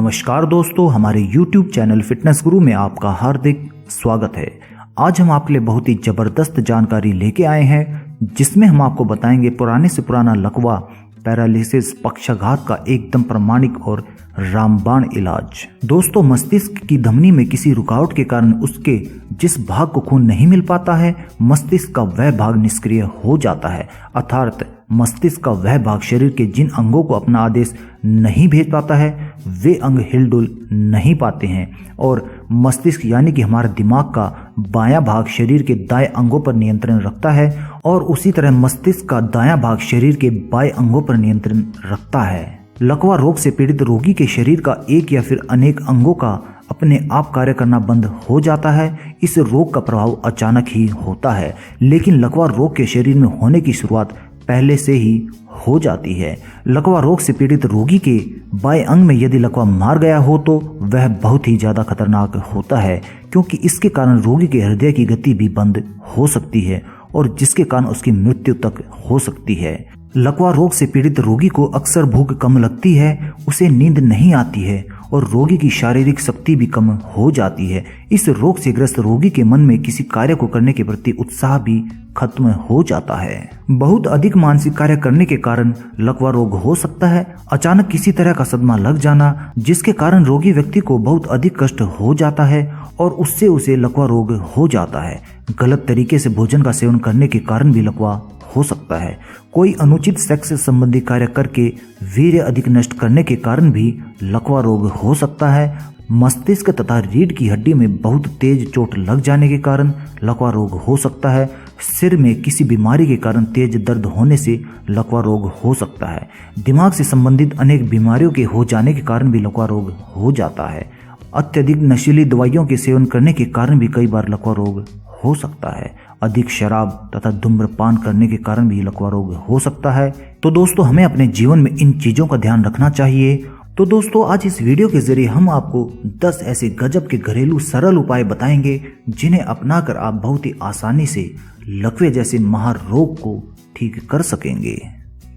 नमस्कार दोस्तों, हमारे YouTube चैनल फिटनेस गुरु में आपका हार्दिक स्वागत है। आज हम आपके लिए बहुत ही ज़बरदस्त जानकारी लेके आए हैं, जिसमें हम आपको बताएंगे पुराने से पुराना लकवा, पैरालिसिस, पक्षाघात का एकदम प्रामाणिक और रामबाण इलाज। दोस्तों, मस्तिष्क की धमनी में किसी रुकावट के कारण उसके जिस भाग को खून नहीं मिल पाता है, मस्तिष्क का वह भाग निष्क्रिय हो जाता है। अर्थात मस्तिष्क का वह भाग शरीर के जिन अंगों को अपना आदेश नहीं भेज पाता है, वे अंग हिलडुल नहीं पाते हैं। और मस्तिष्क यानी कि हमारे दिमाग का बायां भाग शरीर के दाएं अंगों पर नियंत्रण रखता है, और उसी तरह मस्तिष्क का दायां भाग शरीर के बाएं अंगों पर नियंत्रण रखता है। लकवा रोग से पीड़ित रोगी के शरीर का एक या फिर अनेक अंगों का अपने आप कार्य करना बंद हो जाता है। इस रोग का प्रभाव अचानक ही होता है, लेकिन लकवा रोग के शरीर में होने की शुरुआत पहले से ही हो जाती है। लकवा रोग से पीड़ित रोगी के बाएं अंग में यदि लकवा मार गया हो तो वह बहुत ही ज़्यादा खतरनाक होता है, क्योंकि इसके कारण रोगी के हृदय की गति भी बंद हो सकती है और जिसके कारण उसकी मृत्यु तक हो सकती है। लकवा रोग से पीड़ित रोगी को अक्सर भूख कम लगती है, उसे नींद नहीं आती है और रोगी की शारीरिक शक्ति भी कम हो जाती है। इस रोग से ग्रस्त रोगी के मन में किसी कार्य को करने के प्रति उत्साह भी खत्म हो जाता है। बहुत अधिक मानसिक कार्य करने के कारण लकवा रोग हो सकता है। अचानक किसी तरह का सदमा लग जाना, जिसके कारण रोगी व्यक्ति को बहुत अधिक कष्ट हो जाता है और उससे उसे लकवा रोग हो जाता है। गलत तरीके से भोजन का सेवन करने के कारण भी लकवा हो सकता है। कोई अनुचित सेक्स संबंधी कार्य करके वीर्य अधिक नष्ट करने के कारण भी लकवा रोग हो सकता है। मस्तिष्क तथा रीढ़ की हड्डी में बहुत तेज चोट लग जाने के कारण लकवा रोग हो सकता है। सिर में किसी बीमारी के कारण तेज दर्द होने से लकवा रोग हो सकता है। दिमाग से संबंधित अनेक बीमारियों के हो जाने के कारण भी लकवा रोग हो जाता है। अत्यधिक नशीली दवाइयों के सेवन करने के कारण भी कई बार लकवा रोग हो सकता है। अधिक शराब तथा धूम्रपान करने के कारण भी लकवा रोग हो सकता है। तो दोस्तों, हमें अपने जीवन में इन चीजों का ध्यान रखना चाहिए। तो दोस्तों, आज इस वीडियो के जरिए हम आपको 10 ऐसे गजब के घरेलू सरल उपाय बताएंगे, जिन्हें अपनाकर आप बहुत ही आसानी से लकवे जैसे महारोग को ठीक कर सकेंगे।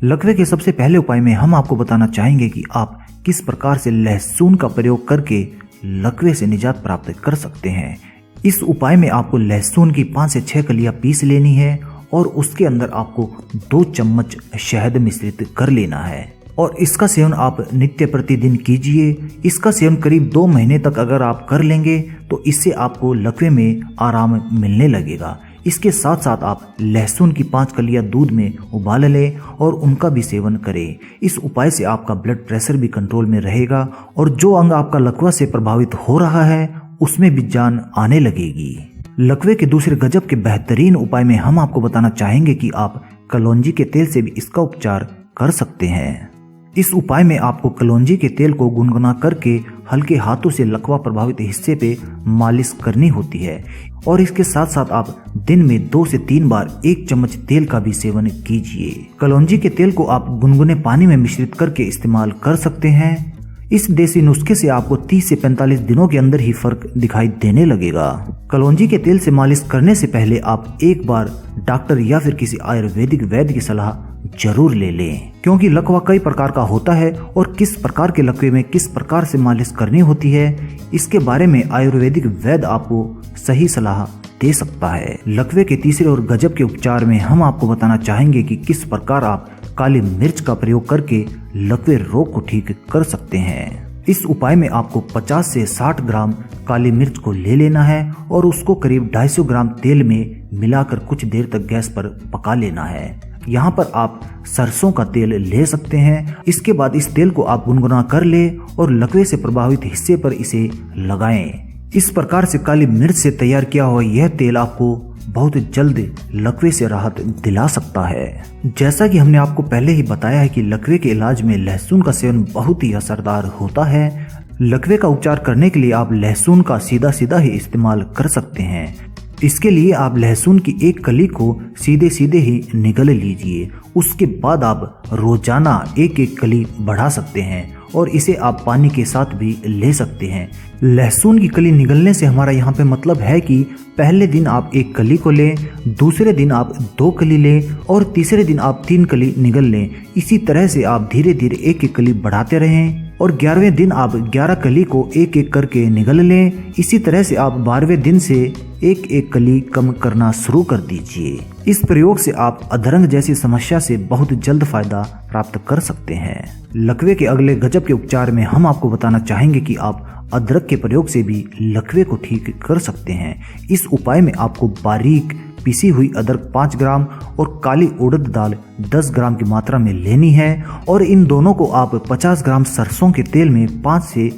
लकवे के सबसे पहले उपाय में हम आपको बताना चाहेंगे कि आप किस प्रकार से लहसुन का प्रयोग करके लकवे से निजात प्राप्त कर सकते हैं। इस उपाय में आपको लहसुन की 5 से 6 कलियां पीस लेनी है और उसके अंदर आपको 2 चम्मच शहद मिश्रित कर लेना है और इसका सेवन आप नित्य प्रतिदिन कीजिए। इसका सेवन करीब 2 महीने तक अगर आप कर लेंगे तो इससे आपको लकवे में आराम मिलने लगेगा। इसके साथ साथ आप लहसुन की 5 कलियां दूध में उबाल लें और उनका भी सेवन करें। इस उपाय से आपका ब्लड प्रेशर भी कंट्रोल में रहेगा और जो अंग आपका लकवा से प्रभावित हो रहा है उसमें भी जान आने लगेगी। लकवे के दूसरे गजब के बेहतरीन उपाय में हम आपको बताना चाहेंगे कि आप कलौंजी के तेल से भी इसका उपचार कर सकते हैं। इस उपाय में आपको कलौंजी के तेल को गुनगुना करके हल्के हाथों से लकवा प्रभावित हिस्से पे मालिश करनी होती है और इसके साथ साथ आप दिन में 2 से 3 बार 1 चम्मच तेल का भी सेवन कीजिए। कलौंजी के तेल को आप गुनगुने पानी में मिश्रित करके इस्तेमाल कर सकते हैं। इस देसी नुस्खे से आपको 30 से 45 दिनों के अंदर ही फर्क दिखाई देने लगेगा। कलौंजी के तेल से मालिश करने से पहले आप एक बार डॉक्टर या फिर किसी आयुर्वेदिक वैद्य की सलाह जरूर ले लें, क्योंकि लकवा कई प्रकार का होता है और किस प्रकार के लकवे में किस प्रकार से मालिश करनी होती है, इसके बारे में आयुर्वेदिक वैद्य आपको सही सलाह दे सकता है। लकवे के तीसरे और गजब के उपचार में हम आपको बताना चाहेंगे कि किस प्रकार आप काली मिर्च का प्रयोग करके लकवे रोग को ठीक कर सकते हैं। इस उपाय में आपको 50 से 60 ग्राम काली मिर्च को ले लेना है और उसको करीब 250 ग्राम तेल में मिलाकर कुछ देर तक गैस पर पका लेना है। यहाँ पर आप सरसों का तेल ले सकते हैं। इसके बाद इस तेल को आप गुनगुना कर ले और लकवे से प्रभावित हिस्से पर इसे लगाएं। इस प्रकार से काली मिर्च से तैयार किया हुआ यह तेल आपको बहुत जल्द लकवे से राहत दिला सकता है। जैसा कि हमने आपको पहले ही बताया है कि लकवे के इलाज में लहसुन का सेवन बहुत ही असरदार होता है। लकवे का उपचार करने के लिए आप लहसुन का सीधा सीधा ही इस्तेमाल कर सकते हैं। इसके लिए आप लहसुन की एक कली को सीधे सीधे ही निगल लीजिए। उसके बाद आप रोजाना एक एक कली बढ़ा सकते हैं और इसे आप पानी के साथ भी ले सकते हैं। लहसुन की कली निगलने से हमारा यहाँ पे मतलब है कि पहले दिन आप 1 कली को लें, दूसरे दिन आप 2 कली लें और तीसरे दिन आप 3 कली निगल लें। इसी तरह से आप धीरे धीरे 1-1 कली बढ़ाते रहें और 11वें दिन आप 11 कली को 1-1 करके निगल लें। इसी तरह से आप 12वें दिन से 1-1 कली कम करना शुरू कर दीजिए। इस प्रयोग से आप अधरंग जैसी समस्या से बहुत जल्द फायदा प्राप्त कर सकते हैं। लकवे के अगले गजब के उपचार में हम आपको बताना चाहेंगे कि आप अदरक के प्रयोग से भी लकवे को ठीक कर सकते हैं। इस उपाय में आपको बारीक पिसी हुई अदरक 5 ग्राम और काली उड़द दाल 10 ग्राम की मात्रा में लेनी है और इन दोनों को आप 50 ग्राम सरसों के तेल में 5 से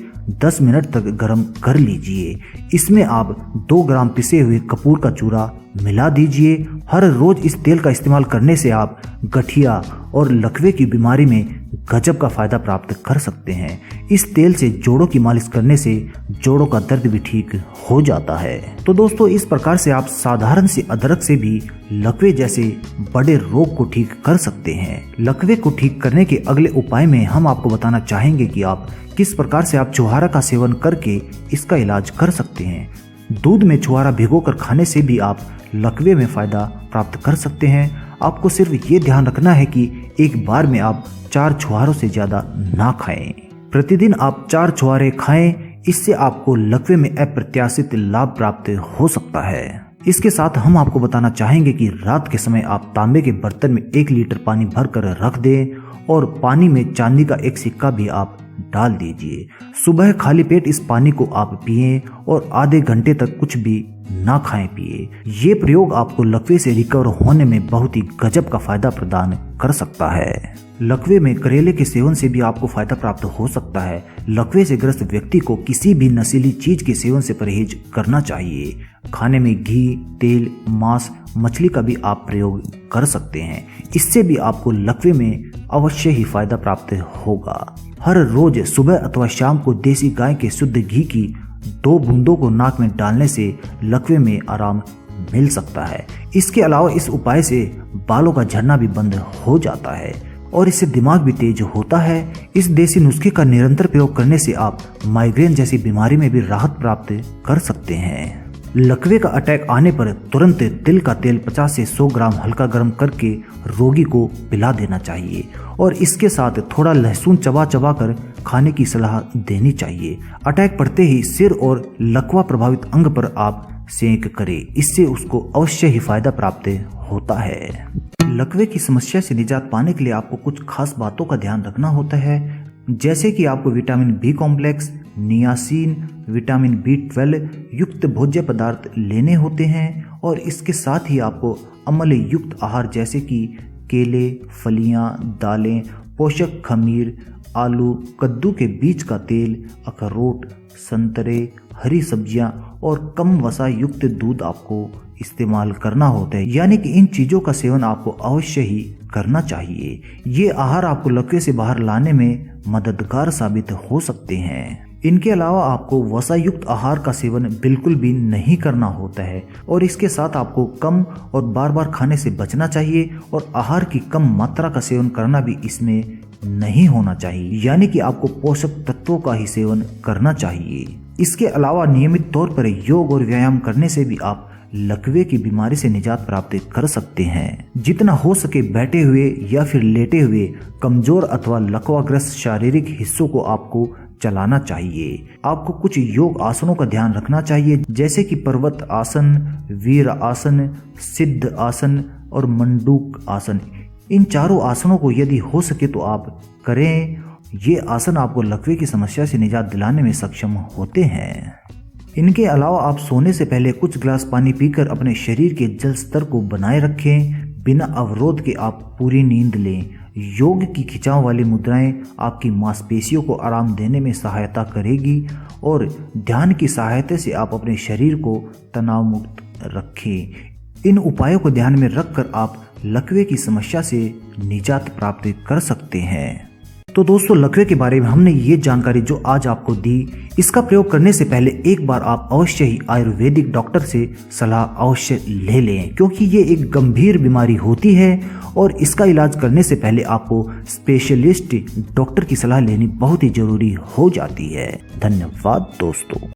10 मिनट तक गर्म कर लीजिए। इसमें आप 2 ग्राम पिसे हुए कपूर का चूरा मिला दीजिए। हर रोज इस तेल का इस्तेमाल करने से आप गठिया और लकवे की बीमारी में गजब का फायदा प्राप्त कर सकते हैं। इस तेल से जोड़ों की मालिश करने से जोड़ों का दर्द भी ठीक हो जाता है। तो दोस्तों, इस प्रकार से आप साधारण से अदरक से भी लकवे जैसे बड़े रोग को ठीक कर सकते हैं। लकवे को ठीक करने के अगले उपाय में हम आपको बताना चाहेंगे कि आप किस प्रकार से आप छुहारा का सेवन करके इसका इलाज कर सकते हैं। दूध में छुहारा भिगोकर खाने से भी आप लकवे में फायदा प्राप्त कर सकते हैं। आपको सिर्फ ये ध्यान रखना है कि एक बार में आप 4 छुहारों से ज्यादा ना खाएं। प्रतिदिन आप 4 छुहारे खाएं, इससे आपको लकवे में अप्रत्याशित लाभ प्राप्त हो सकता है। इसके साथ हम आपको बताना चाहेंगे कि रात के समय आप तांबे के बर्तन में 1 लीटर पानी भरकर रख दें और पानी में चांदी का 1 सिक्का भी आप डाल दीजिए। सुबह खाली पेट इस पानी को आप पिएं और आधे घंटे तक कुछ भी ना खाएं पिए। ये प्रयोग आपको लकवे से रिकवर होने में बहुत ही गजब का फायदा प्रदान कर सकता है। लकवे में करेले के सेवन से भी आपको फायदा प्राप्त हो सकता है। लकवे से ग्रस्त व्यक्ति को किसी भी नशीली चीज के सेवन से परहेज करना चाहिए। खाने में घी, तेल, मांस, मछली का भी आप प्रयोग कर सकते हैं। इससे भी आपको लकवे में अवश्य ही फायदा प्राप्त होगा। हर रोज सुबह अथवा शाम को देसी गाय के शुद्ध घी की 2 बूंदों को नाक में डालने से लकवे में आराम मिल सकता है। इसके अलावा इस उपाय से बालों का झड़ना भी बंद हो जाता है और इससे दिमाग भी तेज होता है। इस देसी नुस्खे का निरंतर प्रयोग करने से आप माइग्रेन जैसी बीमारी में भी राहत प्राप्त कर सकते हैं। लकवे का अटैक आने पर तुरंत तिल का तेल 50 से 100 ग्राम हल्का गर्म करके रोगी को पिला देना चाहिए और इसके साथ थोड़ा लहसुन चबा चबा कर खाने की सलाह देनी चाहिए। अटैक पड़ते ही सिर और लकवा प्रभावित अंग पर आप सेंक करें, इससे उसको अवश्य ही फायदा प्राप्त होता है। लकवे की समस्या से निजात पाने के लिए आपको कुछ खास बातों का ध्यान रखना होता है, जैसे कि आपको vitamin B complex, niacin, vitamin B12 युक्त भोज्य पदार्थ लेने होते हैं और इसके साथ ही आपको अम्ल युक्त आहार जैसे कि केले, फलियां, दालें, पोषक खमीर, आलू, कद्दू के बीज का तेल, अखरोट, संतरे, हरी सब्जियां और कम वसा युक्त दूध आपको इस्तेमाल करना होता है। यानी कि इन चीजों का सेवन आपको अवश्य ही करना चाहिए। ये आहार आपको लकवे से बाहर लाने में मददगार साबित हो सकते हैं। इनके अलावा आपको वसा युक्त आहार का सेवन बिल्कुल भी नहीं करना होता है और इसके साथ आपको कम और बार बार खाने से बचना चाहिए और आहार की कम मात्रा का सेवन करना भी इसमें नहीं होना चाहिए। यानी कि आपको पोषक तत्वों का ही सेवन करना चाहिए। इसके अलावा नियमित तौर पर योग और व्यायाम करने से भी आप लकवे की बीमारी से निजात प्राप्त कर सकते हैं। जितना हो सके बैठे हुए या फिर लेटे हुए कमजोर अथवा लकवाग्रस्त शारीरिक हिस्सों को आपको चलाना चाहिए। आपको कुछ योग आसनों का ध्यान रखना चाहिए, जैसे कि पर्वत आसन, वीर आसन, सिद्ध आसन और मंडूक आसन। इन चारों आसनों को यदि हो सके तो आप करें। ये आसन आपको लकवे की समस्या से निजात दिलाने में सक्षम होते हैं। इनके अलावा आप सोने से पहले कुछ गिलास पानी पीकर अपने शरीर के जल स्तर को बनाए रखें। बिना अवरोध के आप पूरी नींद लें। योग की खिंचाव वाली मुद्राएं आपकी मांसपेशियों को आराम देने में सहायता करेगी और ध्यान की सहायता से आप अपने शरीर को तनाव मुक्त रखें। इन उपायों को ध्यान में रखकर आप लकवे की समस्या से निजात प्राप्त कर सकते हैं। तो दोस्तों लकवे के बारे में हमने ये जानकारी जो आज आपको दी, इसका प्रयोग करने से पहले एक बार आप अवश्य ही आयुर्वेदिक डॉक्टर से सलाह अवश्य ले लें, क्योंकि ये एक गंभीर बीमारी होती है और इसका इलाज करने से पहले आपको स्पेशलिस्ट डॉक्टर की सलाह लेनी बहुत ही जरूरी हो जाती है। धन्यवाद दोस्तों।